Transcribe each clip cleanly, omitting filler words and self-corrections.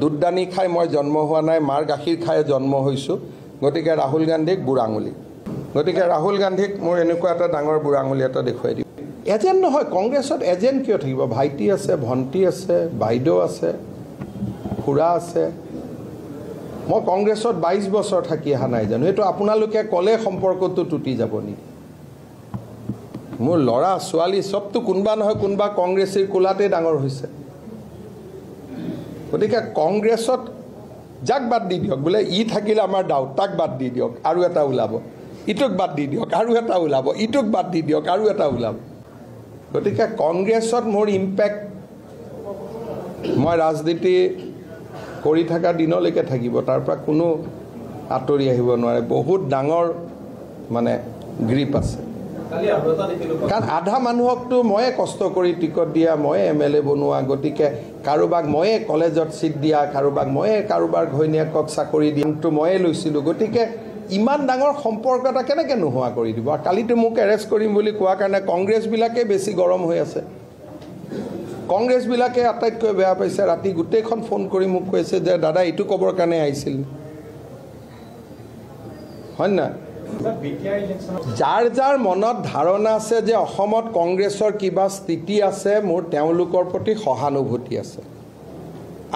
দুধদানি খাই মই জন্ম হোৱা নাই, মাৰ গাখীৰ খাই জন্ম হৈছোঁ। গতিকে ৰাহুল গান্ধীক বুঢ়া আঙুলি। গতিকে ৰাহুল গান্ধীক মোৰ এনেকুৱা এটা ডাঙৰ বুঢ়া আঙুলি এটা দেখুৱাই দিম। এজেণ্ট নহয়, কংগ্ৰেছত এজেণ্ট কিয় থাকিব? ভাইটি আছে, ভণ্টি আছে, বাইদেউ আছে, খুৰা আছে। মই কংগ্ৰেছত 22 বছৰ থাকি অহা নাই জানো? এইটো আপোনালোকে ক'লে সম্পৰ্কটো টুটি যাব নেকি? মোৰ ল'ৰা ছোৱালী চবটো কোনোবা নহয় কোনোবা কংগ্ৰেছীৰ কোলাতে ডাঙৰ হৈছে। গতিকে কংগ্ৰেছত যাক বাদ দি দিয়ক, বোলে ই থাকিলে আমাৰ ডাউট, তাক বাদ দি দিয়ক, আৰু এটা ওলাব। ইটোক বাদ দি দিয়ক, আৰু এটা ওলাব। ইটোক বাদ দি দিয়ক, আৰু এটা ওলাব। গতিকে কংগ্ৰেছত মোৰ ইম্পেক্ট, মই ৰাজনীতি কৰি থকা দিনলৈকে থাকিব, তাৰ পৰা কোনো আঁতৰি আহিব নোৱাৰে। বহুত ডাঙৰ মানে গ্ৰীপ আছে। কাৰণ আধা মানুহকতো ময়ে কষ্ট কৰি টিকট দিয়া, ময়ে MLA বনোৱা। গতিকে কাৰোবাক ময়ে কলেজত ছিট দিয়া, কাৰোবাৰ ঘৈণীয়েকক চাকৰি দিয়াটো ময়ে লৈছিলোঁ। গতিকে ইমান ডাঙৰ সম্পৰ্ক এটা কেনেকৈ নোহোৱা কৰি দিব? আৰু কালিতো মোক এৰেষ্ট কৰিম বুলি কোৱাৰ কাৰণে কংগ্ৰেছবিলাকেই বেছি গৰম হৈ আছে। কংগ্ৰেছবিলাকে আটাইতকৈ বেয়া পাইছে। ৰাতি গোটেইখন ফোন কৰি মোক কৈছে যে দাদা এইটো ক'বৰ কাৰণে আহিছিল, হয় না? যাৰ যাৰ মনত ধাৰণা আছে যে অসমত কংগ্ৰেছৰ কিবা স্থিতি আছে, মোৰ তেওঁলোকৰ প্ৰতি সহানুভূতি আছে।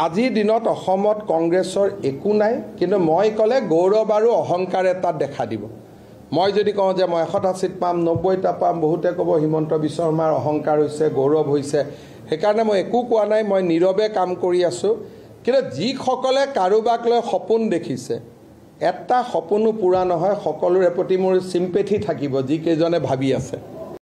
আজিৰ দিনত অসমত কংগ্ৰেছৰ একো নাই, কিন্তু মই ক'লে গৌৰৱ আৰু অহংকাৰ এটা দেখা দিব। মই যদি কওঁ যে মই 100টা ছিট পাম, 90টা পাম, বহুতে ক'ব হিমন্ত বিশ্ব শৰ্মাৰ অহংকাৰ হৈছে, গৌৰৱ হৈছে। সেইকাৰণে মই একো কোৱা নাই, মই নীৰৱে কাম কৰি আছোঁ। কিন্তু যিসকলে কাৰোবাক লৈ সপোন দেখিছে, এটা সপোনো পূৰা নহয়, সকলোৰে প্ৰতি মোৰ চিম্পেথি থাকিব যিকেইজনে ভাবি আছে।